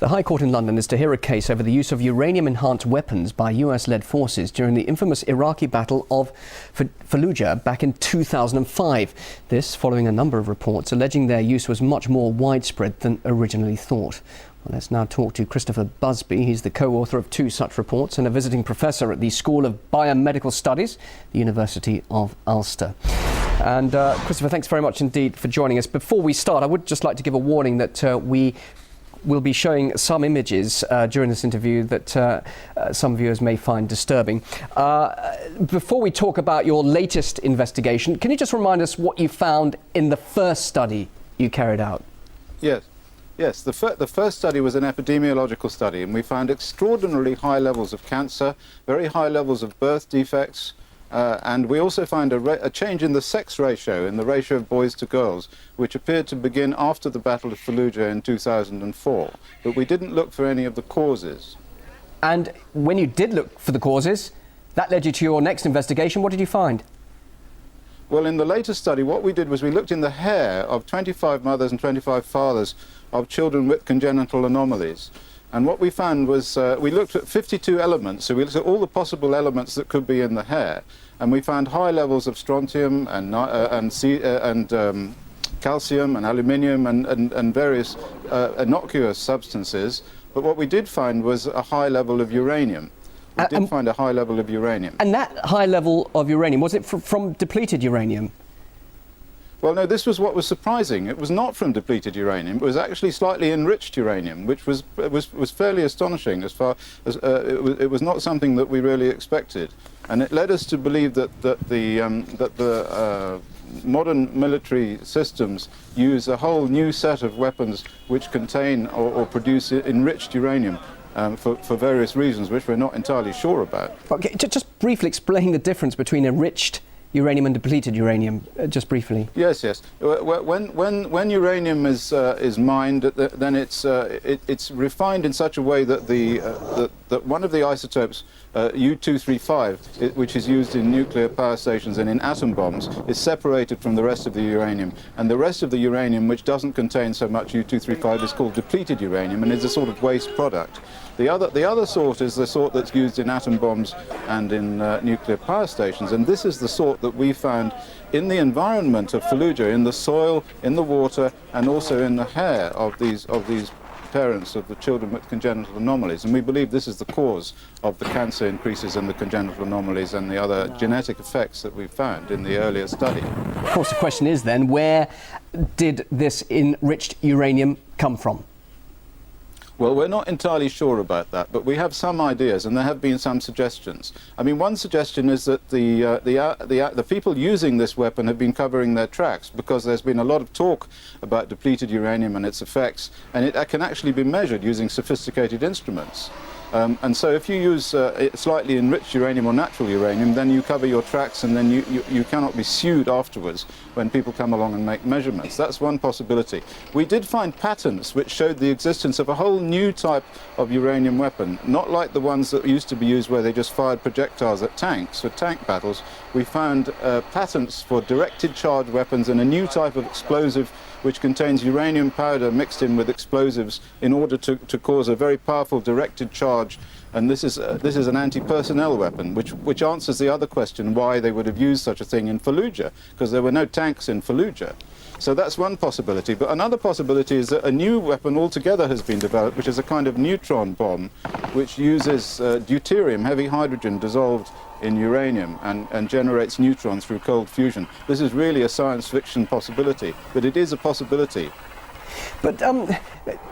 The High Court in London is to hear a case over the use of uranium-enhanced weapons by US-led forces during the infamous Iraqi Battle of Fallujah back in 2005. This following a number of reports alleging their use was much more widespread than originally thought. Well, let's now talk to Christopher Busby. He's the co-author of two such reports and a visiting professor at the School of Biomedical Studies, the University of Ulster. And Christopher, thanks very much indeed for joining us. Before we start, I would just like to give a warning that we will be showing some images during this interview that some viewers may find disturbing. Before we talk about your latest investigation, can you just remind us what you found in the first study you carried out? Yes, the first study was an epidemiological study, and we found extraordinarily high levels of cancer, very high levels of birth defects, and we also found a change in the sex ratio, in the ratio of boys to girls, which appeared to begin after the Battle of Fallujah in 2004. But we didn't look for any of the causes. And when you did look for the causes, that led you to your next investigation. What did you find? Well, in the latest study, what we did was we looked in the hair of 25 mothers and 25 fathers of children with congenital anomalies. And what we found was we looked at 52 elements, so we looked at all the possible elements that could be in the hair, and we found high levels of strontium and calcium and aluminium and various innocuous substances. But what we did find was a high level of uranium. We did find a high level of uranium. And that high level of uranium, was it from depleted uranium? Well, no, this was what was surprising. It was not from depleted uranium. It was actually slightly enriched uranium, which was fairly astonishing. As far as it was not something that we really expected, and it led us to believe that the modern military systems use a whole new set of weapons which contain or produce enriched uranium. For various reasons which we're not entirely sure about. Okay, just briefly explain the difference between enriched uranium and depleted uranium, just briefly. Yes. When uranium is mined, then it's refined in such a way that that one of the isotopes, U-235, which is used in nuclear power stations and in atom bombs, is separated from the rest of the uranium, and the rest of the uranium, which doesn't contain so much U-235, is called depleted uranium and is a sort of waste product. The other sort is the sort that's used in atom bombs and in nuclear power stations, and this is the sort that we found in the environment of Fallujah, in the soil, in the water, and also in the hair of these parents of the children with congenital anomalies. And we believe this is the cause of the cancer increases and the congenital anomalies and the other genetic effects that we found in the earlier study. Of course, the question is then, where did this enriched uranium come from? Well, we're not entirely sure about that, but we have some ideas, and there have been some suggestions. I mean, one suggestion is that the people using this weapon have been covering their tracks, because there's been a lot of talk about depleted uranium and its effects, and it can actually be measured using sophisticated instruments. And so if you use slightly enriched uranium or natural uranium, then you cover your tracks, and then you cannot be sued afterwards when people come along and make measurements. That's one possibility. We did find patents which showed the existence of a whole new type of uranium weapon, not like the ones that used to be used where they just fired projectiles at tanks for tank battles. We found patents for directed charge weapons and a new type of explosive which contains uranium powder mixed in with explosives in order to cause a very powerful directed charge. And this is an anti-personnel weapon, which answers the other question why they would have used such a thing in Fallujah, because there were no tanks in Fallujah. So that's one possibility. But another possibility is that a new weapon altogether has been developed, which is a kind of neutron bomb, which uses deuterium, heavy hydrogen, dissolved in uranium and generates neutrons through cold fusion. This is really a science fiction possibility, but it is a possibility. But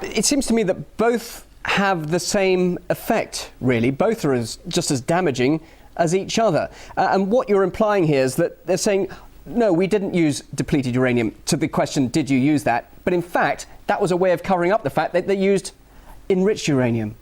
it seems to me that both have the same effect, really. Both are just as damaging as each other. And what you're implying here is that they're saying, no, we didn't use depleted uranium, to the question, did you use that? But in fact, that was a way of covering up the fact that they used enriched uranium.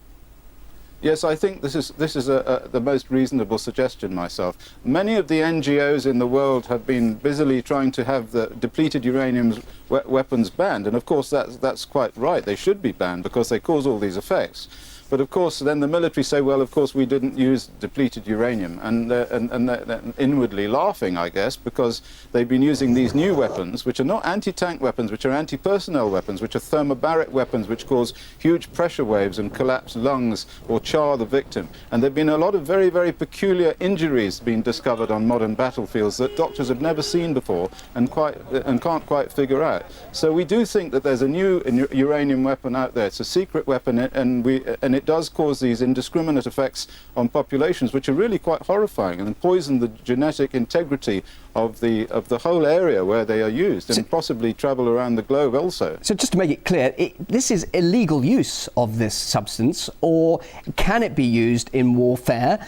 Yes, I think this is the most reasonable suggestion myself. Many of the NGOs in the world have been busily trying to have the depleted uranium weapons banned, and of course that's quite right. They should be banned because they cause all these effects. But of course, then the military say, well, of course, we didn't use depleted uranium, and they're inwardly laughing, I guess, because they've been using these new weapons, which are not anti-tank weapons, which are anti-personnel weapons, which are thermobaric weapons, which cause huge pressure waves and collapse lungs or char the victim. And there have been a lot of very, very peculiar injuries being discovered on modern battlefields that doctors have never seen before and can't quite figure out. So we do think that there's a new uranium weapon out there. It's a secret weapon, and it does cause these indiscriminate effects on populations, which are really quite horrifying, and poison the genetic integrity of the whole area where they are used, and possibly travel around the globe also. So just to make it clear, this is illegal use of this substance, or can it be used in warfare,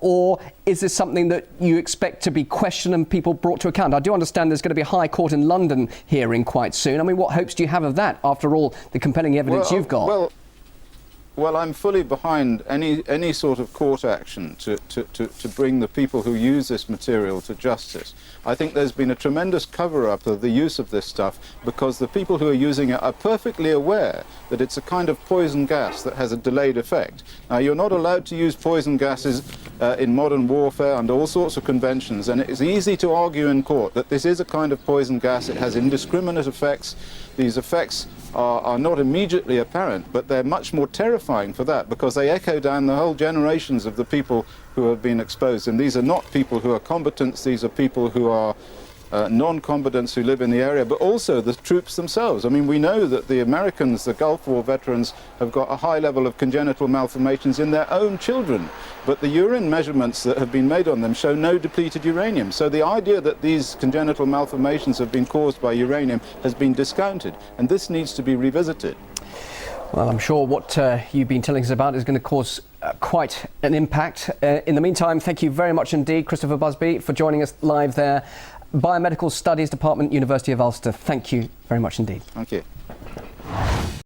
or is this something that you expect to be questioned and people brought to account? I do understand there's going to be a High Court in London hearing quite soon. I mean, what hopes do you have of that, after all the compelling evidence you've got? Well, I'm fully behind any sort of court action to bring the people who use this material to justice. I think there's been a tremendous cover-up of the use of this stuff because the people who are using it are perfectly aware that it's a kind of poison gas that has a delayed effect. Now, you're not allowed to use poison gases in modern warfare under all sorts of conventions, and it's easy to argue in court that this is a kind of poison gas. It has indiscriminate effects. These effects are not immediately apparent, but they're much more terrifying for that because they echo down the whole generations of the people who have been exposed. And these are not people who are combatants, these are people who are non-combatants who live in the area, but also the troops themselves. I mean, we know that the Americans, the Gulf War veterans, have got a high level of congenital malformations in their own children, but the urine measurements that have been made on them show no depleted uranium. So the idea that these congenital malformations have been caused by uranium has been discounted, and this needs to be revisited. Well, I'm sure what you've been telling us about is going to cause quite an impact. In the meantime, thank you very much indeed, Christopher Busby, for joining us live there. Biomedical Studies Department, University of Ulster. Thank you very much indeed. Thank you.